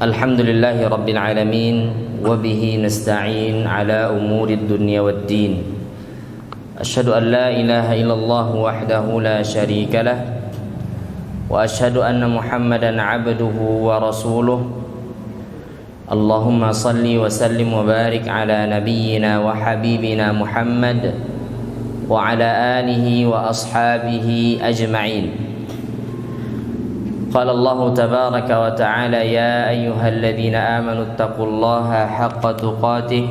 Alhamdulillahi Rabbil Alamin. Wabihi nasta'in ala umuri dunya wad din. Asyhadu an la ilaha illallah wahdahu la syarika lah. Wa asyhadu anna Muhammadan abduhu wa rasuluh. Allahumma salli wa sallim wa barik ala nabiyyina wa habibina Muhammad wa ala alihi wa ashabihi ajma'in. قال الله تبارك وتعالى يا أيها الذين آمنوا اتقوا الله حق تقاته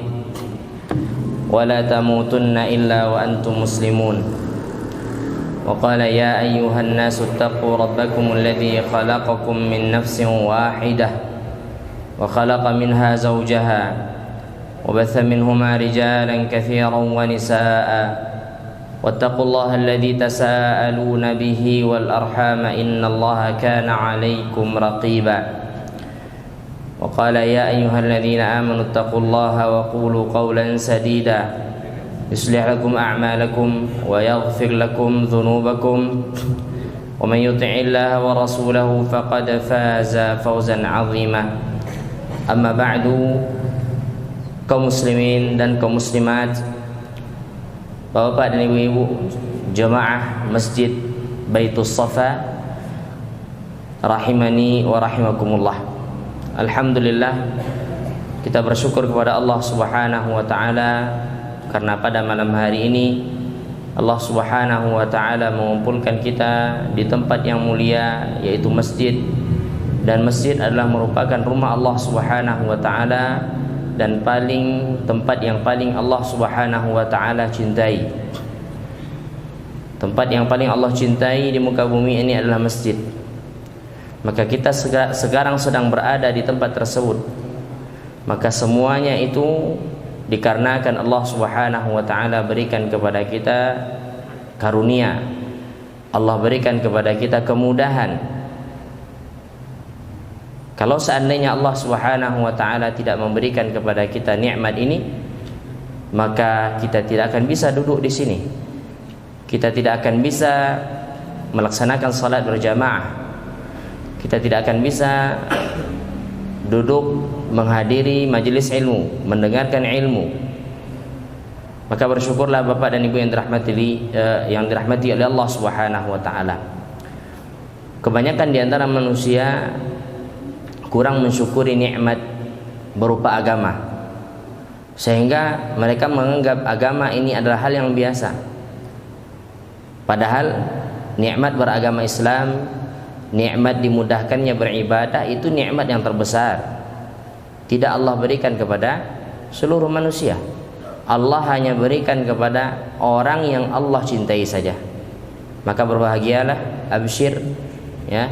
ولا تموتن إلا وأنتم مسلمون وقال يا أيها الناس اتقوا ربكم الذي خلقكم من نفس واحدة وخلق منها زوجها وبث منهما رجالا كثيرا ونساء واتقوا الله الذي تساءلون به والأرحام إن الله كان عليكم رقيبا وقال يا أيها الذين آمنوا اتقوا الله وقولوا قولا سديدا يصلح لكم أعمالكم ويغفر لكم ذنوبكم ومن يطع الله ورسوله فقد فاز فوزا عظيما أما بعد kaum muslimin dan kaum muslimat, Bapak dan ibu-ibu jemaah Masjid Baitus Safa rahimani wa rahimakumullah. Alhamdulillah, kita bersyukur kepada Allah Subhanahu wa taala karena pada malam hari ini Allah Subhanahu wa taala mengumpulkan kita di tempat yang mulia, yaitu masjid. Dan masjid adalah merupakan rumah Allah Subhanahu wa taala dan tempat yang paling Allah Subhanahu wa taala cintai. Tempat yang paling Allah cintai di muka bumi ini adalah masjid. Maka kita sekarang sedang berada di tempat tersebut. Maka semuanya itu dikarenakan Allah Subhanahu wa taala berikan kepada kita karunia. Allah berikan kepada kita kemudahan. Kalau seandainya Allah Subhanahu wa taala tidak memberikan kepada kita nikmat ini, maka kita tidak akan bisa duduk di sini. Kita tidak akan bisa melaksanakan salat berjamaah. Kita tidak akan bisa duduk menghadiri majelis ilmu, mendengarkan ilmu. Maka bersyukurlah Bapak dan Ibu yang dirahmati oleh Allah Subhanahu wa taala. Kebanyakan di antara manusia kurang mensyukuri nikmat berupa agama, sehingga mereka menganggap agama ini adalah hal yang biasa. Padahal nikmat beragama Islam, nikmat dimudahkannya beribadah, itu nikmat yang terbesar. Tidak Allah berikan kepada seluruh manusia. Allah hanya berikan kepada orang yang Allah cintai saja. Maka berbahagialah, absyir, ya,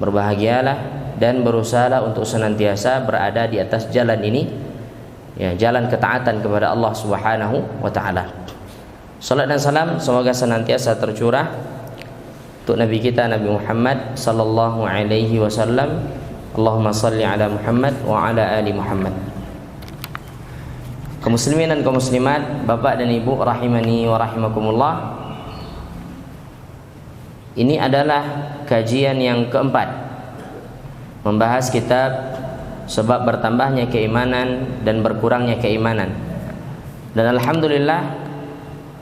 berbahagialah dan berusaha untuk senantiasa berada di atas jalan ini, ya, jalan ketaatan kepada Allah Subhanahu wa taala. Salat dan salam semoga senantiasa tercurah untuk Nabi kita Nabi Muhammad sallallahu alaihi wasallam. Allahumma salli ala Muhammad wa ala ali Muhammad. Kaum muslimin dan kaum muslimat, Bapak dan Ibu rahimani wa rahimakumullah. Ini adalah kajian yang keempat, membahas kitab sebab bertambahnya keimanan dan berkurangnya keimanan. Dan alhamdulillah,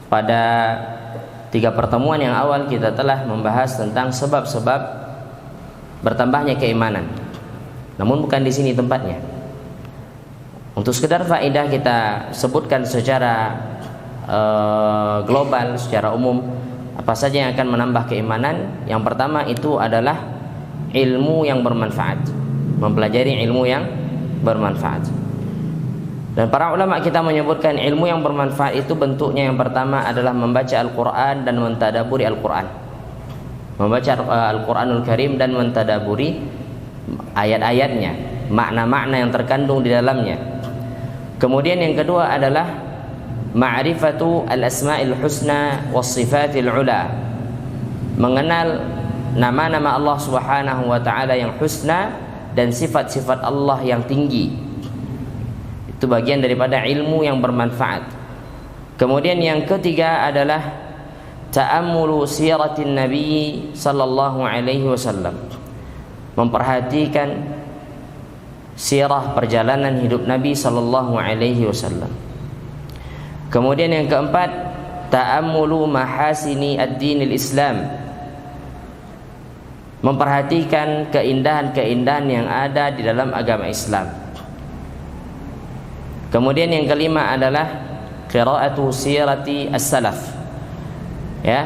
pada 3 pertemuan yang awal kita telah membahas tentang sebab-sebab bertambahnya keimanan. Namun bukan di sini tempatnya. Untuk sekedar faedah kita sebutkan secara global, secara umum, apa saja yang akan menambah keimanan. Yang pertama itu adalah ilmu yang bermanfaat, mempelajari ilmu yang bermanfaat. Dan para ulama kita menyebutkan ilmu yang bermanfaat itu bentuknya yang pertama adalah membaca Al-Quran dan mentadaburi Al-Quran. Membaca Al-Quranul Karim dan mentadaburi ayat-ayatnya, makna-makna yang terkandung di dalamnya. Kemudian yang kedua adalah ma'rifatu al-asma'il husna was sifatil ula, mengenal nama-nama Allah Subhanahu wa taala yang husna dan sifat-sifat Allah yang tinggi. Itu bagian daripada ilmu yang bermanfaat. Kemudian yang ketiga adalah ta'ammulu siratin Nabi sallallahu alaihi wasallam, memperhatikan sirah perjalanan hidup Nabi sallallahu alaihi wasallam. Kemudian yang keempat, ta'ammulu mahasini ad-dinil Islam, memperhatikan keindahan-keindahan yang ada di dalam agama Islam. Kemudian yang kelima adalah qira'atu sirati as-salaf, ya,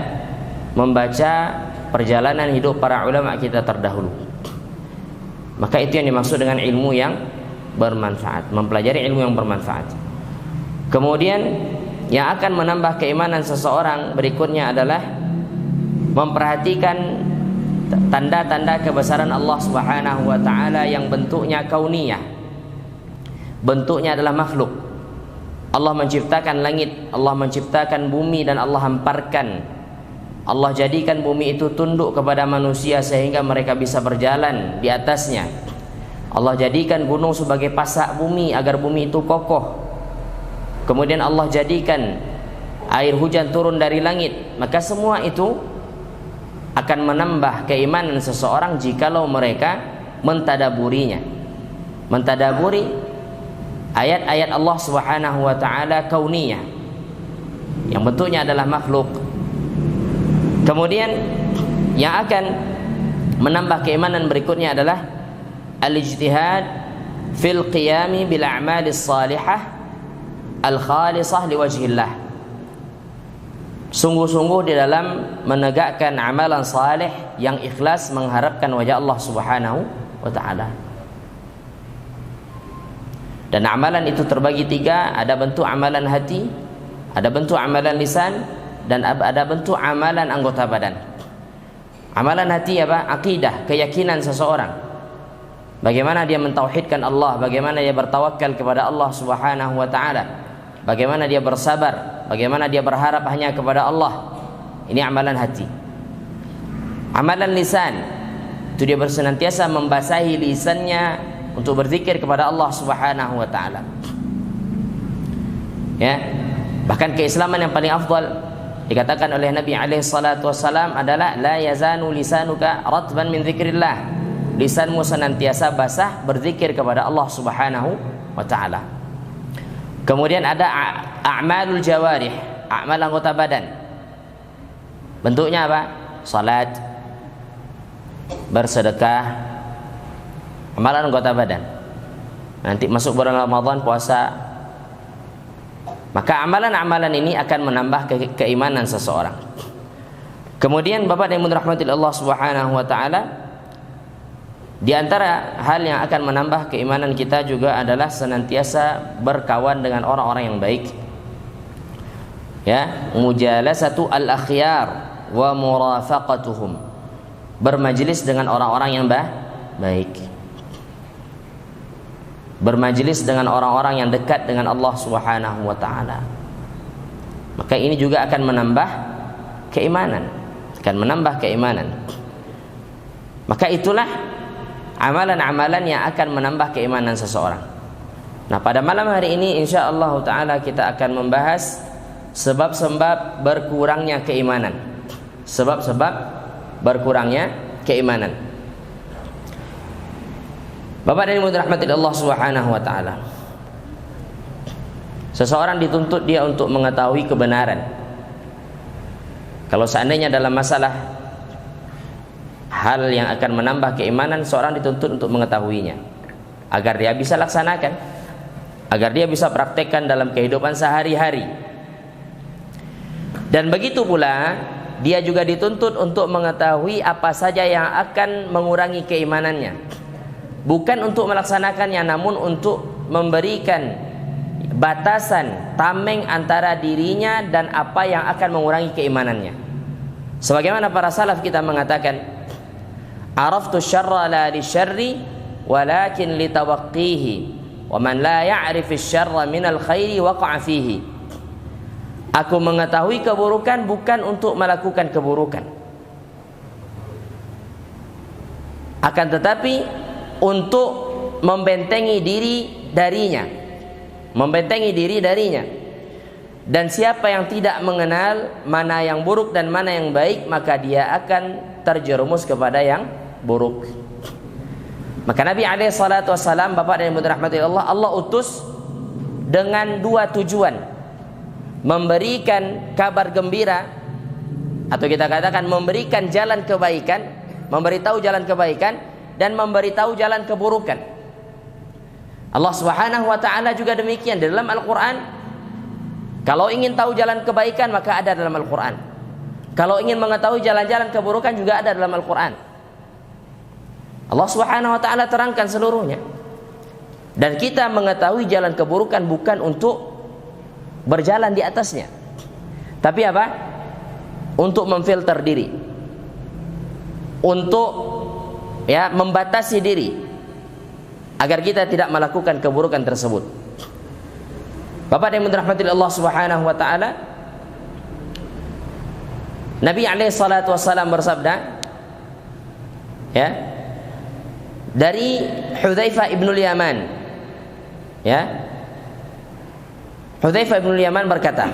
membaca perjalanan hidup para ulama kita terdahulu. Maka itu yang dimaksud dengan ilmu yang bermanfaat, mempelajari ilmu yang bermanfaat. Kemudian yang akan menambah keimanan seseorang berikutnya adalah memperhatikan tanda-tanda kebesaran Allah Subhanahu wa taala yang bentuknya kauniyah. Bentuknya adalah makhluk. Allah menciptakan langit, Allah menciptakan bumi, dan Allah hamparkan. Allah jadikan bumi itu tunduk kepada manusia sehingga mereka bisa berjalan di atasnya. Allah jadikan gunung sebagai pasak bumi agar bumi itu kokoh. Kemudian Allah jadikan air hujan turun dari langit. Maka semua itu akan menambah keimanan seseorang jikalau mereka mentadaburinya, mentadaburi ayat-ayat Allah Subhanahu wa taala kauniyah yang bentuknya adalah makhluk. Kemudian yang akan menambah keimanan berikutnya adalah al-ijtihad fil qiyami bil a'malis salihah al-khalisah liwajhillah. Sungguh-sungguh di dalam menegakkan amalan saleh yang ikhlas mengharapkan wajah Allah Subhanahu wa taala. Dan amalan itu terbagi tiga, ada bentuk amalan hati, ada bentuk amalan lisan, dan ada bentuk amalan anggota badan. Amalan hati apa? Akidah, keyakinan seseorang. Bagaimana dia mentauhidkan Allah, bagaimana dia bertawakal kepada Allah Subhanahu wa taala, bagaimana dia bersabar, bagaimana dia berharap hanya kepada Allah. Ini amalan hati. Amalan lisan, itu dia bersenantiasa membasahi lisannya untuk berzikir kepada Allah Subhanahu wa taala. Ya. Bahkan keislaman yang paling afdal dikatakan oleh Nabi alaihi salatu wassalam adalah la yazanu lisanuka ratban min dzikrillah. Lisanmu senantiasa basah berzikir kepada Allah Subhanahu wa taala. Kemudian ada a'malul jawarih, amal anggota badan. Bentuknya apa? Salat, bersedekah, amalan anggota badan. Nanti masuk bulan Ramadan, puasa. Maka amalan-amalan ini akan menambah keimanan seseorang. Kemudian Bapak dan Ibu rahmati Allah Subhanahu wa taala, di antara hal yang akan menambah keimanan kita juga adalah senantiasa berkawan dengan orang-orang yang baik. Ya, mujalasatu al-akhyar wa murafaqatuhum. Bermajlis dengan orang-orang yang baik. Bermajlis dengan orang-orang yang dekat dengan Allah Subhanahu wa taala. Maka ini juga akan menambah keimanan, akan menambah keimanan. Maka itulah amalan-amalan yang akan menambah keimanan seseorang. Nah, pada malam hari ini insyaallah taala kita akan membahas sebab-sebab berkurangnya keimanan. Sebab-sebab berkurangnya keimanan. Bapak dan Ibu rahmati Allah Subhanahu wa taala. Seseorang dituntut dia untuk mengetahui kebenaran. Kalau seandainya dalam masalah hal yang akan menambah keimanan, seorang dituntut untuk mengetahuinya agar dia bisa laksanakan, agar dia bisa praktekkan dalam kehidupan sehari-hari. Dan begitu pula dia juga dituntut untuk mengetahui apa saja yang akan mengurangi keimanannya. Bukan untuk melaksanakannya, namun untuk memberikan batasan tameng antara dirinya dan apa yang akan mengurangi keimanannya. Sebagaimana para salaf kita mengatakan, araftu syarra la li syarri walakin li tawaqqihi wa man la ya'rif syarra minal khairi waqa'a fihi. Aku mengetahui keburukan bukan untuk melakukan keburukan, akan tetapi untuk membentengi diri darinya, membentengi diri darinya. Dan siapa yang tidak mengenal mana yang buruk dan mana yang baik, maka dia akan terjerumus kepada yang buruk. Maka Nabi alaihi salatu wassalam, Bapak dan Ibu dirahmati Allah, Allah utus dengan dua tujuan: memberikan kabar gembira, atau kita katakan memberikan jalan kebaikan, memberitahu jalan kebaikan, dan memberitahu jalan keburukan. Allah Subhanahu wa taala juga demikian di dalam Al-Qur'an. Kalau ingin tahu jalan kebaikan maka ada dalam Al-Qur'an. Kalau ingin mengetahui jalan-jalan keburukan juga ada dalam Al-Qur'an. Allah Subhanahu wa taala terangkan seluruhnya. Dan kita mengetahui jalan keburukan bukan untuk berjalan di atasnya, tapi apa? Untuk memfilter diri, untuk membatasi diri agar kita tidak melakukan keburukan tersebut. Bapak yang dirahmati Allah Subhanahu wa taala, Nabi alaihi salatu wasallam bersabda dari Hudzaifah ibnul Yaman, Hudzaifah ibnul Yaman berkata,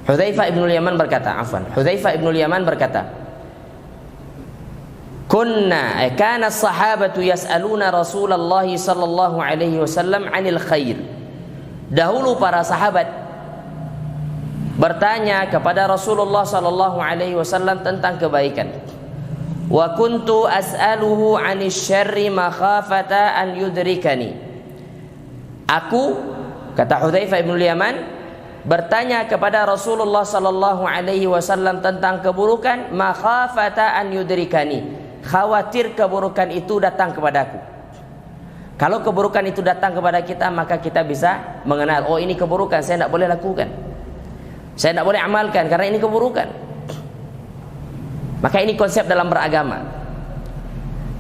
Hudzaifah ibnul Yaman berkata, kana as-sahabatu yas'aluna Rasulullah sallallahu alaihi wasallam 'anil khair. Dahulu para sahabat bertanya kepada Rasulullah sallallahu alaihi wasallam tentang kebaikan. Wa kuntu as'aluhu 'anil syarri makhafata an yudrikani. Aku, kata Hudzaifah ibnul Yaman, bertanya kepada Rasulullah sallallahu alaihi wasallam tentang keburukan, makhafata an yudrikani, khawatir keburukan itu datang kepadaku. Kalau keburukan itu datang kepada kita, maka kita bisa mengenal, oh ini keburukan, saya tidak boleh lakukan, saya tidak boleh amalkan karena ini keburukan. Maka ini konsep dalam beragama: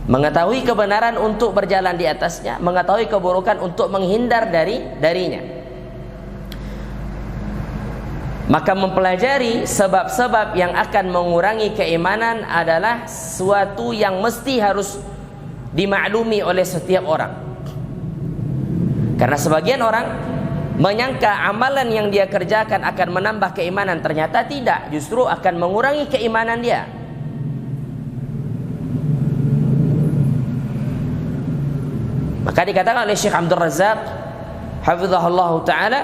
mengetahui kebenaran untuk berjalan di atasnya, mengetahui keburukan untuk menghindar darinya. Maka mempelajari sebab-sebab yang akan mengurangi keimanan adalah suatu yang mesti harus dimaklumi oleh setiap orang. Karena sebagian orang menyangka amalan yang dia kerjakan akan menambah keimanan, ternyata tidak, justru akan mengurangi keimanan dia. Maka dikatakan oleh Syekh Abdul Razak hafizahullah ta'ala,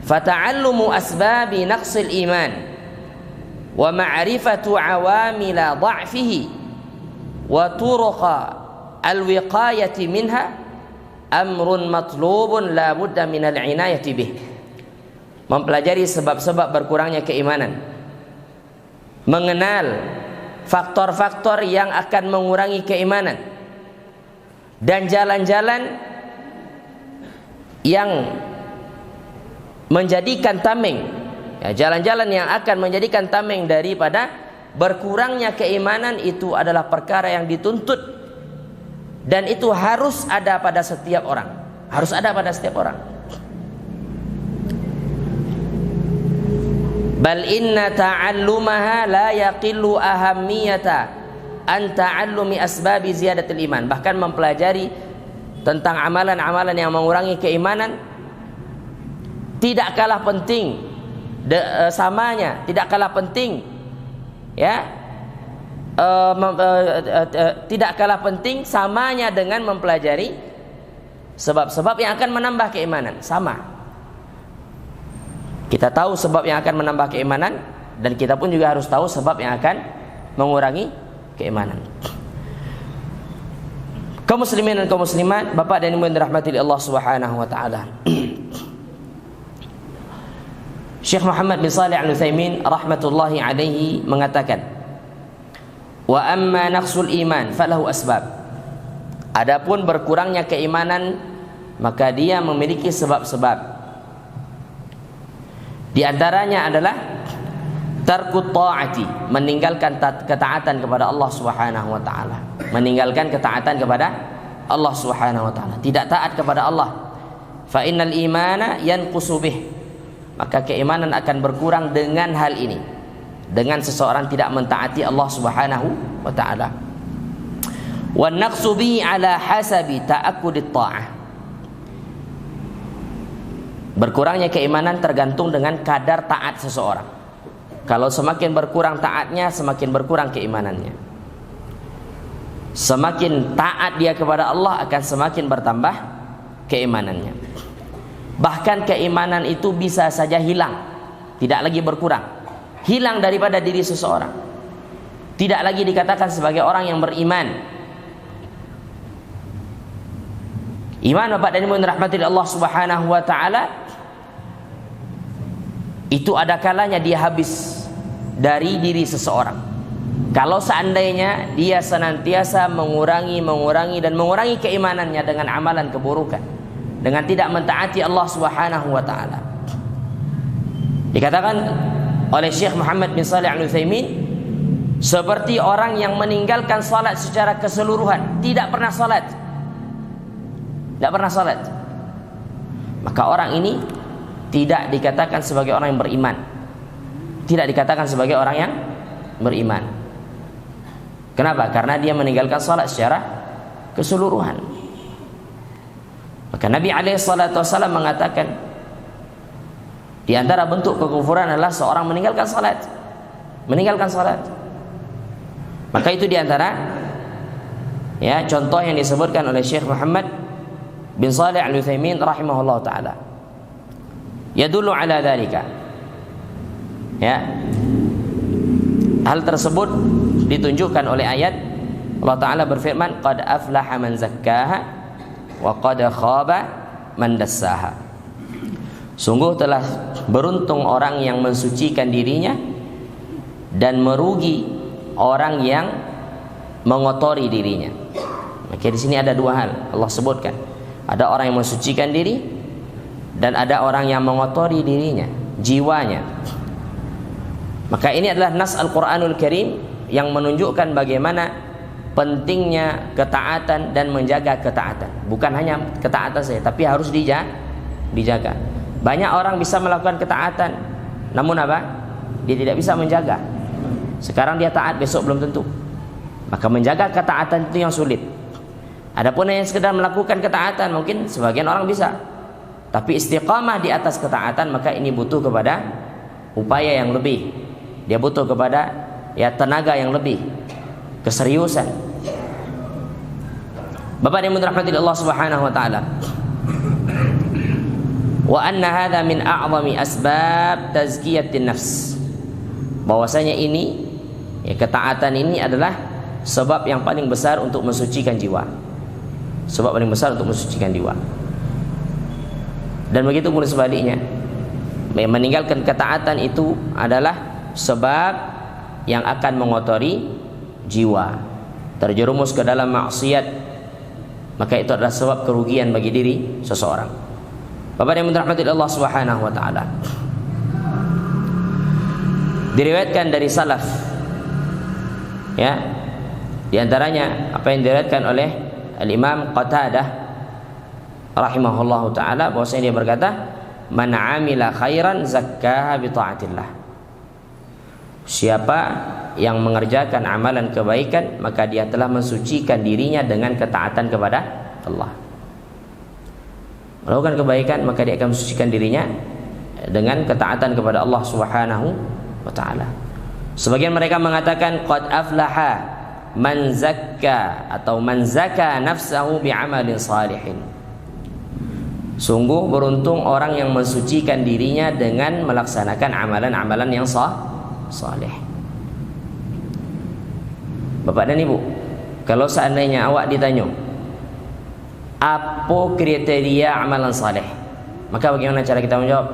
fata'allumu asbabi naqsil iman wa ma'rifatu awamila dha'fihi wa turuqa alwiqayati minha amrun matlubun la budda minal inayati bih. Mempelajari sebab-sebab berkurangnya keimanan, mengenal faktor-faktor yang akan mengurangi keimanan, dan jalan-jalan yang menjadikan tameng, jalan-jalan yang akan menjadikan tameng daripada berkurangnya keimanan, itu adalah perkara yang dituntut dan itu harus ada pada setiap orang, harus ada pada setiap orang. Bal inna ta'allumaha la yaqillu ahammiyata an ta'allumi asbabi ziyadatil iman. Bahkan mempelajari tentang amalan-amalan yang mengurangi keimanan tidak kalah penting samanya, tidak kalah penting tidak kalah penting samanya dengan mempelajari sebab-sebab yang akan menambah keimanan. Sama, kita tahu sebab yang akan menambah keimanan, dan kita pun juga harus tahu sebab yang akan mengurangi keimanan. Kaum muslimin dan kaum muslimat, Bapak dan Ibu yang dirahmati Allah Subhanahu wa taala. Syekh Muhammad bin Shalih Al-Utsaimin rahmatullahi alaihi mengatakan, wa amma naqsul iman falahu asbab. Adapun berkurangnya keimanan, maka dia memiliki sebab-sebab. Di antaranya adalah tarkut ta'ati, meninggalkan ketaatan kepada Allah Subhanahu wa taala. Meninggalkan ketaatan kepada Allah Subhanahu wa taala, tidak taat kepada Allah. Fa innal imana yanqusu bih. Maka keimanan akan berkurang dengan hal ini, dengan seseorang tidak mentaati Allah Subhanahu wa taala. Wa naqsu bihi ala hasabi ta'akkudit ta'ah. Berkurangnya keimanan tergantung dengan kadar taat seseorang. Kalau semakin berkurang taatnya, semakin berkurang keimanannya. semakin taat dia kepada Allah akan semakin bertambah keimanannya. Bahkan keimanan itu bisa saja hilang, tidak lagi berkurang, hilang daripada diri seseorang, tidak lagi dikatakan sebagai orang yang beriman. Iman, Bapak dan Ibu yang dirahmati Allah Subhanahu wa taala, itu ada kalanya dia habis dari diri seseorang. Kalau seandainya dia senantiasa mengurangi dan mengurangi keimanannya dengan amalan keburukan, dengan tidak mentaati Allah Subhanahu wa taala. Dikatakan oleh Syekh Muhammad bin Shalih Al-Utsaimin, seperti orang yang meninggalkan salat secara keseluruhan, tidak pernah salat. Maka orang ini tidak dikatakan sebagai orang yang beriman. Tidak dikatakan sebagai orang yang beriman. Kenapa? Karena dia meninggalkan salat secara keseluruhan. Maka Nabi SAW mengatakan, di antara bentuk kekufuran adalah seorang meninggalkan salat. Maka itu di antara contoh yang disebutkan oleh Syekh Muhammad bin Shalih Al-Utsaimin rahimahullah taala. Yadullu ala dzalika. Hal tersebut ditunjukkan oleh ayat Allah taala berfirman, qad aflaha man zakkaha wa qad khaba man dassaha. Sungguh telah beruntung orang yang mensucikan dirinya dan merugi orang yang mengotori dirinya. Maka di sini ada dua hal Allah sebutkan. Ada orang yang mensucikan diri dan ada orang yang mengotori dirinya, jiwanya. Maka ini adalah nas Al-Quranul Karim yang menunjukkan bagaimana pentingnya ketaatan dan menjaga ketaatan. Bukan hanya ketaatan saja, tapi harus dijaga. Banyak orang bisa melakukan ketaatan, namun apa? Dia tidak bisa menjaga. Sekarang dia taat, besok belum tentu. Maka menjaga ketaatan itu yang sulit. Adapun yang sekedar melakukan ketaatan, mungkin sebagian orang bisa. Tapi istiqamah di atas ketaatan, maka ini butuh kepada upaya yang lebih. Dia butuh kepada tenaga yang lebih, keseriusan. Bapak yang dirahmati Allah Subhanahu wa taala. Wa anna hadza min a'zami asbab tazkiyatin nafs. Bahwasanya ini ketaatan ini adalah sebab yang paling besar untuk mensucikan jiwa. Dan begitu pula sebaliknya, meninggalkan ketaatan itu adalah sebab yang akan mengotori jiwa, terjerumus ke dalam maksiat. Maka itu adalah sebab kerugian bagi diri seseorang. Bapak yang dirahmati Allah Subhanahu wa taala, diriwayatkan dari salaf, di antaranya apa yang diriwayatkan oleh Al-Imam Qatadah rahimahullahu taala, bahwasanya dia berkata, man amila khairan zakkaha bi taatillah. Siapa yang mengerjakan amalan kebaikan, maka dia telah mensucikan dirinya dengan ketaatan kepada Allah. Melakukan kebaikan, maka dia akan mensucikan dirinya dengan ketaatan kepada Allah Subhanahu wa taala. Sebagian mereka mengatakan qad aflaha man zakka atau man zaka nafsahu bi'amalin salihin. Sungguh beruntung orang yang mensucikan dirinya dengan melaksanakan amalan-amalan yang saleh. Bapak dan Ibu, kalau seandainya awak ditanya apa kriteria amalan saleh, maka bagaimana cara kita menjawab?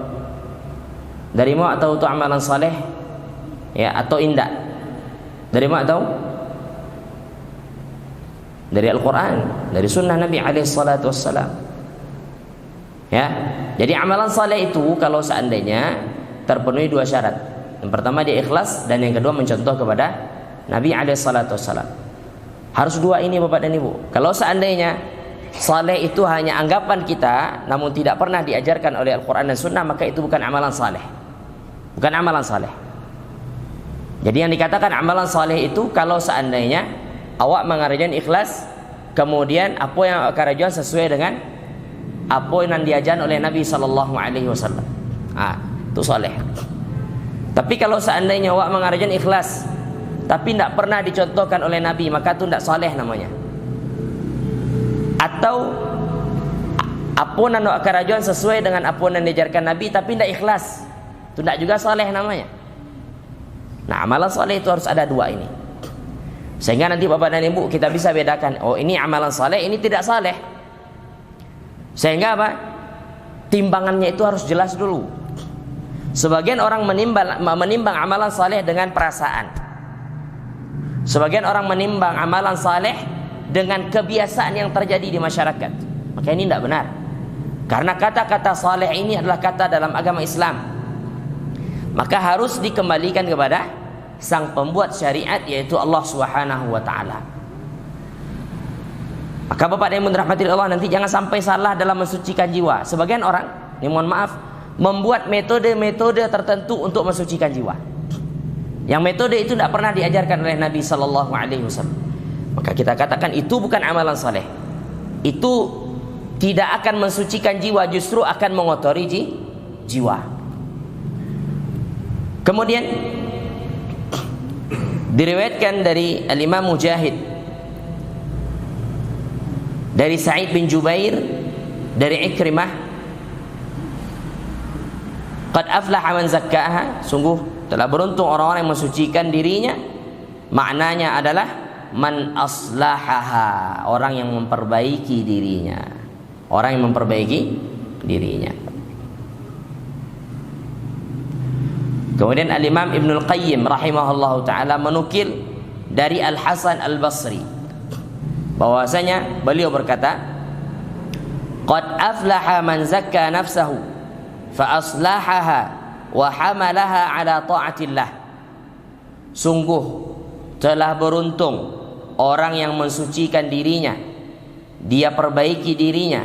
Dari mana tahu itu amalan saleh atau indah? Dari mana tahu? Dari Al-Quran, dari sunnah Nabi SAW. Jadi amalan saleh itu kalau seandainya terpenuhi dua syarat. Yang pertama dia ikhlas, dan yang kedua mencontoh kepada Nabi SAW. Harus dua ini Bapak dan Ibu. Kalau seandainya saleh itu hanya anggapan kita, namun tidak pernah diajarkan oleh Al-Quran dan sunnah, maka itu bukan amalan saleh. Bukan amalan saleh. Jadi yang dikatakan amalan saleh itu kalau seandainya awak mengerjakan ikhlas, kemudian apa yang awak kerjakan sesuai dengan apa yang diajarkan oleh Nabi SAW. Itu saleh. Tapi kalau seandainya awak mengerjakan ikhlas, tapi tidak pernah dicontohkan oleh Nabi, maka itu tidak soleh namanya. Atau apunan atau kerajuan sesuai dengan apunan yang diajarkan Nabi tapi tidak ikhlas, itu tidak juga soleh namanya. Nah, amalan soleh itu harus ada dua ini, sehingga nanti bapak dan ibu kita bisa bedakan, oh ini amalan soleh, ini tidak soleh. Sehingga apa? Timbangannya itu harus jelas dulu. Sebagian orang menimbang amalan soleh dengan perasaan, sebagian orang menimbang amalan soleh dengan kebiasaan yang terjadi di masyarakat. Maka ini tidak benar, karena kata-kata soleh ini adalah kata dalam agama Islam, maka harus dikembalikan kepada sang pembuat syariat, yaitu Allah Subhanahu wa ta'ala. Maka bapak dan ibu dirahmati Allah, nanti jangan sampai salah dalam mensucikan jiwa. Sebagian orang, ini mohon maaf, membuat metode-metode tertentu untuk mensucikan jiwa, yang metode itu tidak pernah diajarkan oleh Nabi Sallallahu Alaihi Wasallam. Maka kita katakan itu bukan amalan saleh. Itu tidak akan mensucikan jiwa, justru akan mengotori jiwa. Kemudian diriwayatkan dari Al-Imam Mujahid, dari Sa'id bin Jubair, dari Ikrimah, qad aflaha man zakkaha, sungguh telah beruntung orang-orang yang mensucikan dirinya. Maknanya adalah man aslahaha, orang yang memperbaiki dirinya, orang yang memperbaiki dirinya. Kemudian Al-Imam Ibnul Qayyim rahimahullahu ta'ala menukil dari Al-Hasan Al-Basri bahwasanya beliau berkata, qad aflaha man zakka nafsahu fa aslahaha wa hamalaha ala ta'atillah. Sungguh telah beruntung orang yang mensucikan dirinya, dia perbaiki dirinya,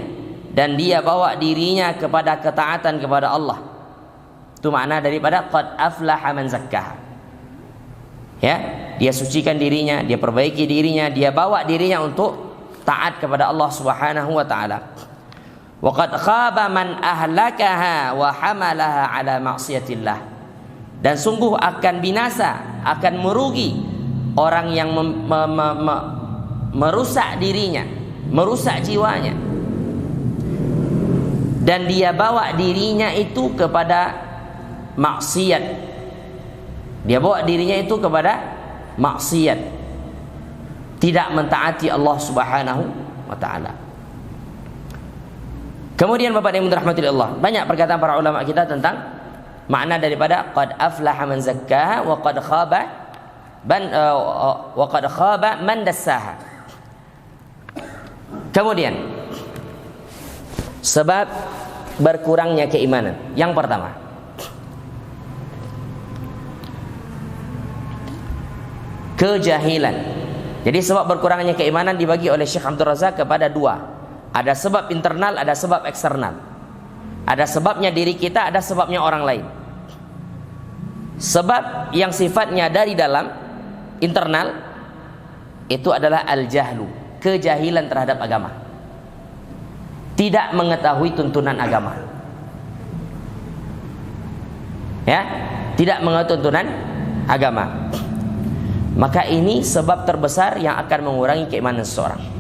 dan dia bawa dirinya kepada ketaatan kepada Allah. Itu makna daripada qad aflaha man zakkaha. Ya, dia sucikan dirinya, dia perbaiki dirinya, dia bawa dirinya untuk taat kepada Allah Subhanahu wa ta'ala. Wa qad khaba man ahlakaha wa hamalaha ala ma'siyatillah. Dan sungguh akan binasa, akan merugi orang yang merusak dirinya, merusak jiwanya, dan dia bawa dirinya itu kepada maksiat. Dia bawa dirinya itu kepada maksiat, tidak mentaati Allah Subhanahu wa ta'ala. Kemudian Bapak dan Ibu dirahmati Allah, banyak perkataan para ulama kita tentang makna daripada qad aflaha man zakkaha wa qad khaba man dassaha. Kemudian sebab berkurangnya keimanan. Yang pertama, kejahilan. Jadi sebab berkurangnya keimanan dibagi oleh Syekh Abdul Razak kepada dua. Ada sebab internal, ada sebab eksternal. Ada sebabnya diri kita, ada sebabnya orang lain. Sebab yang sifatnya dari dalam, internal, itu adalah al-jahlu, kejahilan terhadap agama, tidak mengetahui tuntunan agama. Ya, tidak mengetahui tuntunan agama. Maka ini sebab terbesar yang akan mengurangi keimanan seseorang.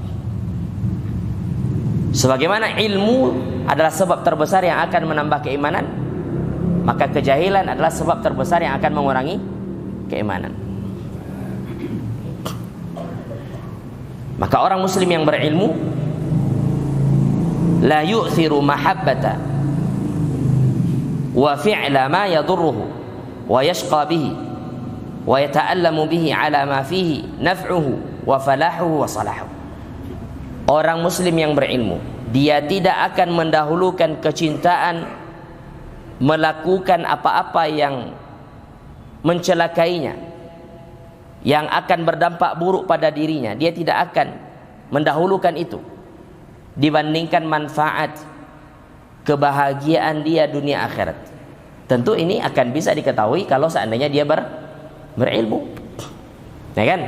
Sebagaimana ilmu adalah sebab terbesar yang akan menambah keimanan, maka kejahilan adalah sebab terbesar yang akan mengurangi keimanan. Maka orang muslim yang berilmu la yu'thiru mahabbata wa fi'la ma yadurruhu wa yashqa bihi wa yata'allamu bihi ala ma fihi naf'uhu wa falahuhu wa salahu. Orang muslim yang berilmu, dia tidak akan mendahulukan kecintaan melakukan apa-apa yang mencelakainya, yang akan berdampak buruk pada dirinya. Dia tidak akan mendahulukan itu dibandingkan manfaat kebahagiaan dia dunia akhirat. Tentu ini akan bisa diketahui kalau seandainya dia berilmu, ya kan?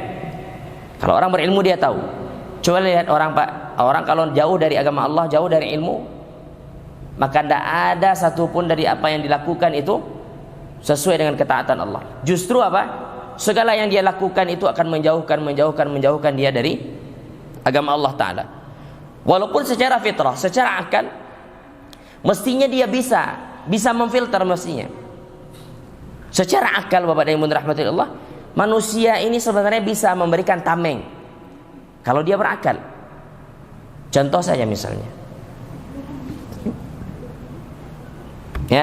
Kalau orang berilmu dia tahu. Coba lihat orang, Pak, orang kalau jauh dari agama Allah, jauh dari ilmu, maka tidak ada satupun dari apa yang dilakukan itu sesuai dengan ketaatan Allah. Justru apa? segala yang dia lakukan itu akan menjauhkan dia dari agama Allah Ta'ala. Walaupun secara fitrah, secara akal, mestinya dia bisa memfilter mestinya. Secara akal, Bapak dan Ibu dirahmati Allah, manusia ini sebenarnya bisa memberikan tameng kalau dia berakal. Contoh saja misalnya, ya,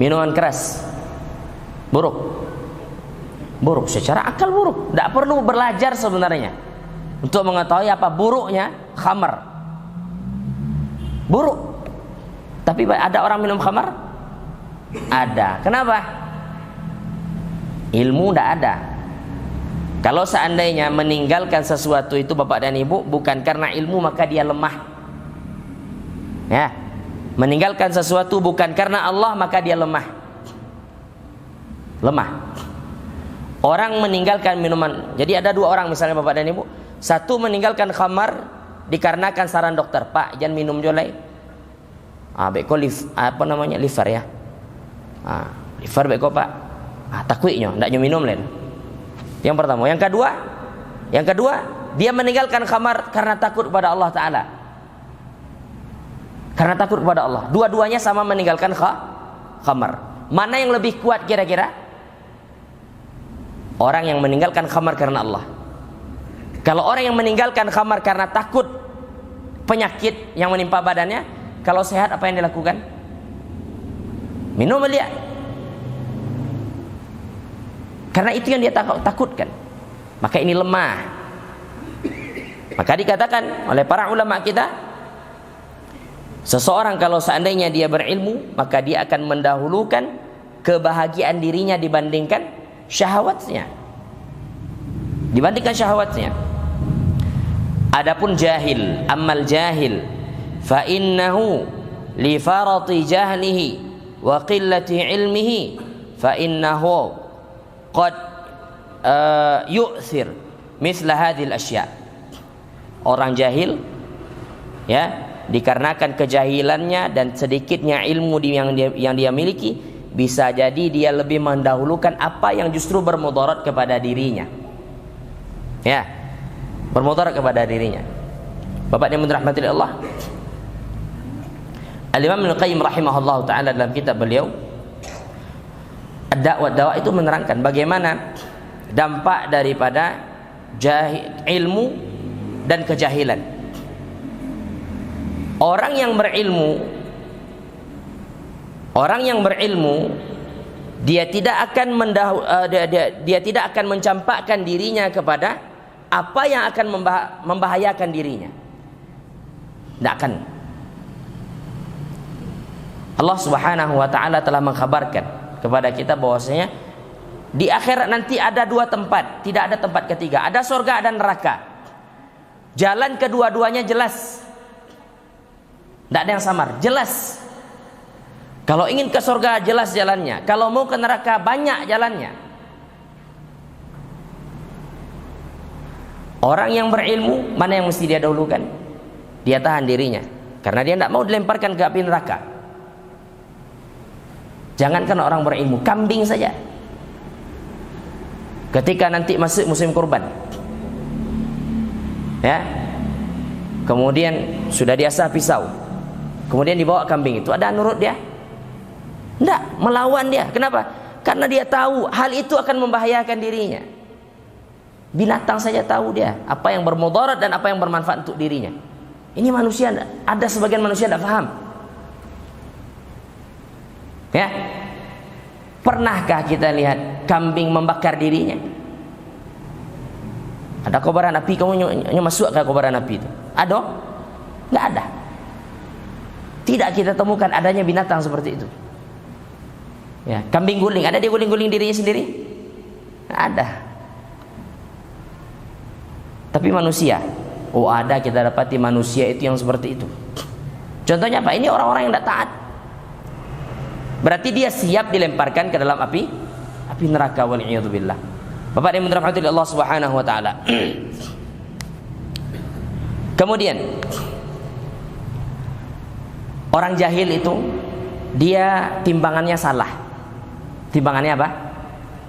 minuman keras buruk secara akal, buruk. Tidak perlu belajar sebenarnya untuk mengetahui apa buruknya khamar. Buruk. Tapi ada orang minum khamar? Ada. Kenapa? Ilmu tidak ada. Kalau seandainya meninggalkan sesuatu itu Bapak dan Ibu bukan karena ilmu, maka dia lemah. Ya. Meninggalkan sesuatu bukan karena Allah, maka dia lemah. Orang meninggalkan minuman. Jadi ada dua orang misalnya Bapak dan Ibu. Satu meninggalkan khamar dikarenakan saran dokter, Pak jangan minum jolai. Beko liver ya. Liver beko Pak. Takwiknya ndak minum lain. Yang pertama. Yang kedua, dia meninggalkan khamar karena takut kepada Allah Ta'ala. Karena takut kepada Allah. Dua-duanya sama meninggalkan khamar. Mana yang lebih kuat kira-kira? Orang yang meninggalkan khamar karena Allah. Kalau orang yang meninggalkan khamar karena takut penyakit yang menimpa badannya, kalau sehat apa yang dilakukan? Minum dia. Karena itu yang dia takutkan. Maka ini lemah. Maka dikatakan oleh para ulama kita, seseorang kalau seandainya dia berilmu, maka dia akan mendahulukan kebahagiaan dirinya dibandingkan syahwatnya. Adapun jahil, ammal jahil fa innahu li farati jahlihi wa qillati ilmihi fa innahu qad yu'thir misla hadhil asya. Orang jahil, ya, dikarenakan kejahilannya dan sedikitnya ilmu yang dia miliki, bisa jadi dia lebih mendahulukan apa yang justru bermudarat kepada dirinya. Ya, bermudarat kepada dirinya. Bapak yang dirahmati Allah, Al-Imam Ibnu Qayyim rahimahullah ta'ala dalam kitab beliau Ad-Da' wa Dawa itu menerangkan bagaimana dampak daripada ilmu dan kejahilan. Orang yang berilmu dia tidak akan mencampakkan dirinya kepada apa yang akan membahayakan dirinya. Tidak akan. Allah Subhanahu wa ta'ala telah mengkhabarkan kepada kita bahwasanya di akhirat nanti ada dua tempat, tidak ada tempat ketiga. Ada surga dan neraka. Jalan kedua-duanya jelas. Tidak ada yang samar, jelas. Kalau ingin ke surga jelas jalannya, kalau mau ke neraka banyak jalannya. Orang yang berilmu, mana yang mesti dia dahulukan? Dia tahan dirinya, karena dia tidak mau dilemparkan ke api neraka. Jangankan orang berilmu, kambing saja. Ketika nanti masuk musim kurban, ya, kemudian sudah diasah pisau, kemudian dibawa kambing itu, ada nurut dia? Tidak, melawan dia. Kenapa? Karena dia tahu hal itu akan membahayakan dirinya. Binatang saja tahu dia apa yang bermudarat dan apa yang bermanfaat untuk dirinya. Ini manusia, ada sebagian manusia tidak paham. Ya, pernahkah kita lihat kambing membakar dirinya? Ada kobaran api, kamu masuk ke kobaran api itu? Ada? Nggak ada. Tidak kita temukan adanya binatang seperti itu. Ya, kambing guling, ada dia guling-guling dirinya sendiri? Nggak ada. Tapi manusia, ada, kita dapati manusia itu yang seperti itu. Contohnya apa? Ini orang-orang yang tidak taat. Berarti dia siap dilemparkan ke dalam api neraka, wal'iyadzubillah. Bapak yang dirahmati Allah Subhanahu wa ta'ala. Kemudian orang jahil itu dia timbangannya salah. Timbangannya apa?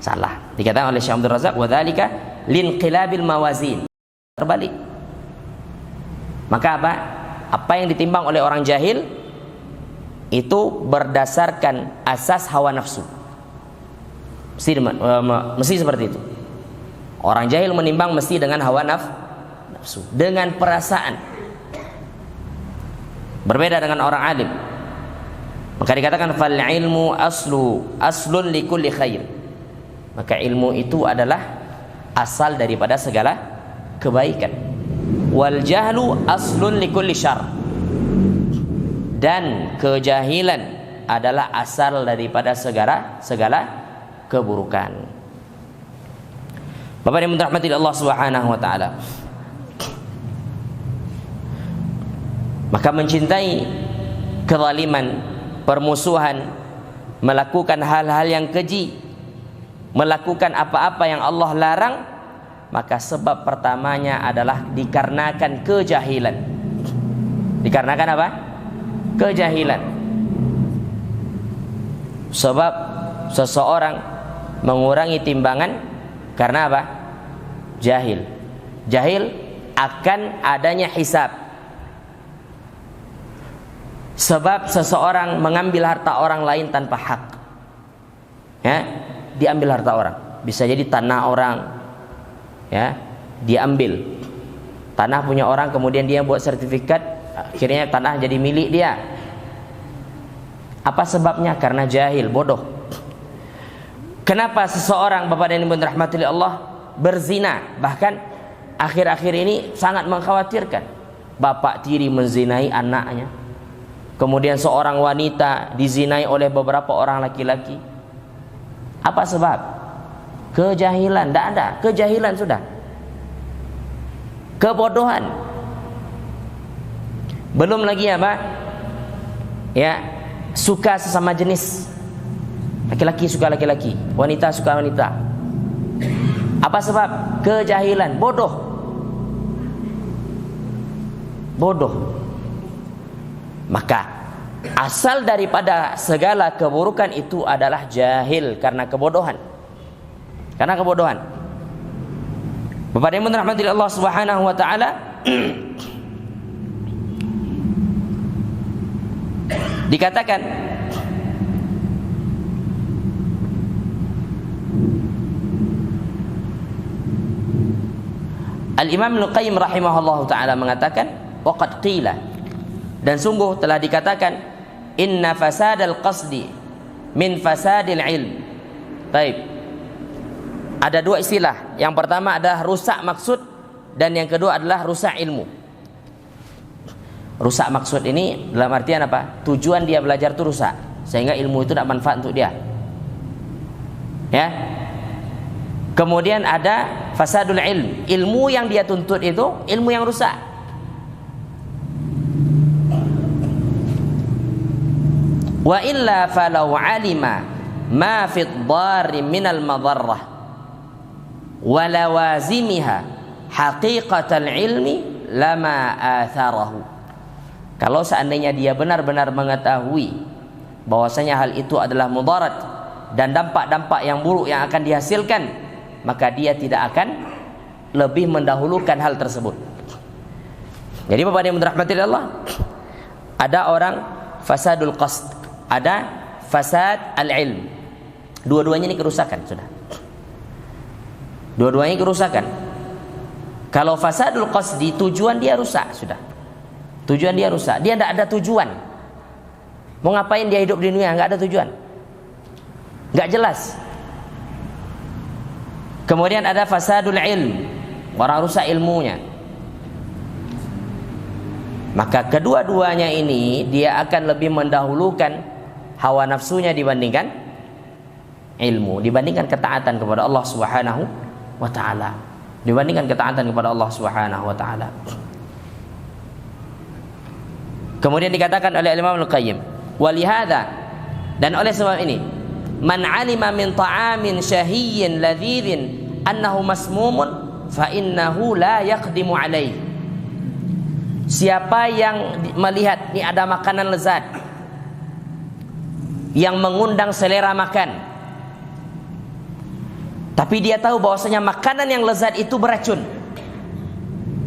Salah. Dikatakan oleh Syekh Abdul Razak, wa dzalika linqilabil mawazin. Terbalik. Maka apa? Apa yang ditimbang oleh orang jahil itu berdasarkan asas hawa nafsu. Mesti seperti itu. Orang jahil menimbang mesti dengan hawa nafsu, dengan perasaan. Berbeda dengan orang alim. Maka dikatakan fal ilmu aslun li kulli khair. Maka ilmu itu adalah asal daripada segala kebaikan. Wal jahlu aslun li kulli syarr. Dan kejahilan adalah asal daripada segala keburukan. Bapak yang dirahmati Allah Subhanahu wa taala. Maka mencintai kezaliman, permusuhan, melakukan hal-hal yang keji, melakukan apa-apa yang Allah larang, maka sebab pertamanya adalah dikarenakan kejahilan. Dikarenakan apa? Kejahilan. Sebab seseorang mengurangi timbangan karena apa? Jahil. Jahil akan adanya hisab. Sebab seseorang mengambil harta orang lain tanpa hak, ya, diambil harta orang. Bisa jadi tanah orang, ya, diambil. Tanah punya orang, kemudian dia buat sertifikat, akhirnya tanah jadi milik dia. Apa sebabnya? Karena jahil, bodoh. Kenapa seseorang, Bapak dan Ibu dirahmati Allah, berzina? Bahkan akhir-akhir ini sangat mengkhawatirkan. Bapak tiri menzinai anaknya. Kemudian seorang wanita dizinai oleh beberapa orang laki-laki. Apa sebab? Kejahilan. Tidak ada, kejahilan sudah. Kebodohan. Belum lagi apa? Ya, suka sesama jenis. Laki-laki suka laki-laki, wanita suka wanita. Apa sebab? Kejahilan, bodoh. Bodoh. Maka asal daripada segala keburukan itu adalah jahil, karena kebodohan. Karena kebodohan. Bapak yang dirahmati Allah Subhanahu wa taala, dikatakan Al-Imam Al-Qayyim rahimahullahu taala mengatakan, waqad qila, dan sungguh telah dikatakan, inna fasadal qasdi min fasadil ilm. Baik. Ada dua istilah. Yang pertama adalah rusak maksud, dan yang kedua adalah rusak ilmu. Rusak maksud ini dalam artian apa? Tujuan dia belajar itu rusak, sehingga ilmu itu tidak manfaat untuk dia. Ya. Kemudian ada fasadul ilm. Ilmu yang dia tuntut itu ilmu yang rusak. Wa illa falau alima ma fi ad-dar min al-madarrah wa lawazimiha haqiqatal ilmi lama atharahu. Kalau seandainya dia benar-benar mengetahui bahwasanya hal itu adalah mudarat dan dampak-dampak yang buruk yang akan dihasilkan, maka dia tidak akan lebih mendahulukan hal tersebut. Jadi Bapak yang dirahmati Allah, ada orang fasadul qasd, ada fasad al-ilm. Dua-duanya ini kerusakan sudah. Dua-duanya kerusakan. Kalau fasadul qasdi, tujuan dia rusak sudah. Tujuan dia rusak. Dia tidak ada tujuan. Mau ngapain dia hidup di dunia? Enggak ada tujuan. Enggak jelas. Kemudian ada fasadul ilm. Orang rusak ilmunya. Maka kedua-duanya ini dia akan lebih mendahulukan hawa nafsunya dibandingkan ilmu, dibandingkan ketaatan kepada Allah Subhanahu wa taala, dibandingkan ketaatan kepada Allah Subhanahu wa taala. Kemudian dikatakan oleh Imam Al-Qayyim, walihada, dan oleh sebab ini, man alima min ta'amin syahiyyin ladzidin annahu masmumun fa innahu la yaqdimu alaihi. Siapa yang melihat ini ada makanan lezat yang mengundang selera makan, tapi dia tahu bahwasanya makanan yang lezat itu beracun,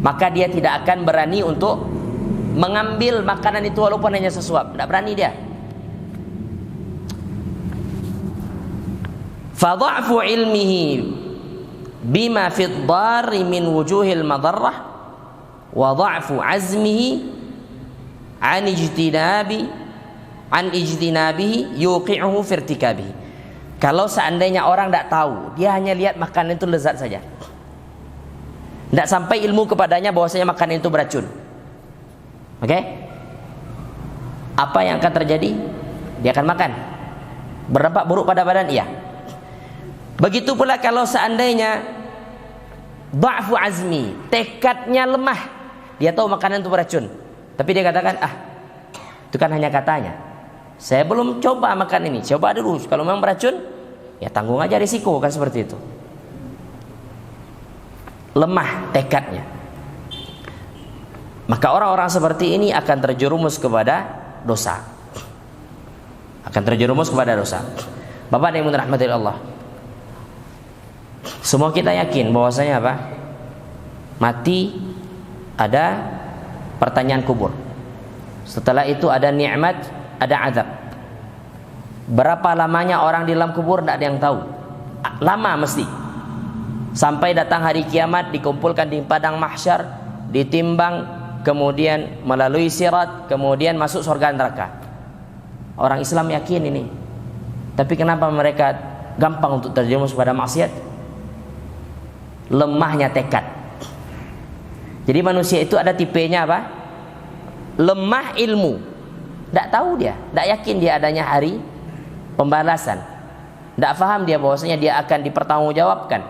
maka dia tidak akan berani untuk mengambil makanan itu walaupun hanya sesuap. Tidak berani dia. Fadha'fu ilmihi bima fi ad-darri min wujuhil madarrah wa dha'fu azmihi an ijtinabihi yuqi'uhu fi irtikabihi. Kalau seandainya orang tidak tahu, dia hanya lihat makanan itu lezat saja, tidak sampai ilmu kepadanya bahwasanya makanan itu beracun. Oke? Apa yang akan terjadi? Dia akan makan. Berdampak buruk pada badan, iya. Begitu pula kalau seandainya dha'fu azmi, tekadnya lemah, dia tahu makanan itu beracun, tapi dia katakan, itu kan hanya katanya, saya belum coba makan ini, coba dulu, kalau memang beracun ya tanggung aja risiko, kan seperti itu. Lemah tekadnya. Maka orang-orang seperti ini akan terjerumus kepada dosa. Akan terjerumus kepada dosa. Bapak yang dirahmati Allah, semua kita yakin bahwasanya apa? Mati, ada pertanyaan kubur. Setelah itu ada nikmat, ada azab. Berapa lamanya orang di dalam kubur tidak ada yang tahu. Lama mesti. Sampai datang hari kiamat, dikumpulkan di padang mahsyar, ditimbang, kemudian melalui sirat, kemudian masuk surga neraka. Orang Islam yakin ini. Tapi kenapa mereka gampang untuk terjerumus pada maksiat? Lemahnya tekad. Jadi manusia itu ada tipenya apa? Lemah ilmu. Tidak tahu dia, tidak yakin dia adanya hari pembalasan. Tidak faham dia bahwasanya dia akan dipertanggungjawabkan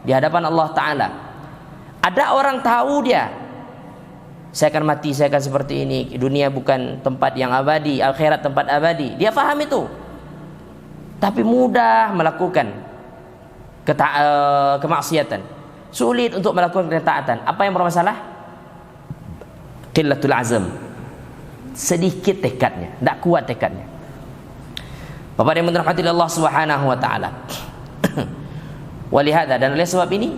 di hadapan Allah Ta'ala. Ada orang tahu dia, saya akan mati, saya akan seperti ini, dunia bukan tempat yang abadi, akhirat tempat abadi. Dia faham itu, tapi mudah melakukan kemaksiatan, sulit untuk melakukan ketaatan. Apa yang bermasalah? Qillatul azam, sedikit tekadnya, tidak kuat tekadnya. Bapak yang dirahmati Allah Subhanahu wa taala. Walihada, dan oleh sebab ini,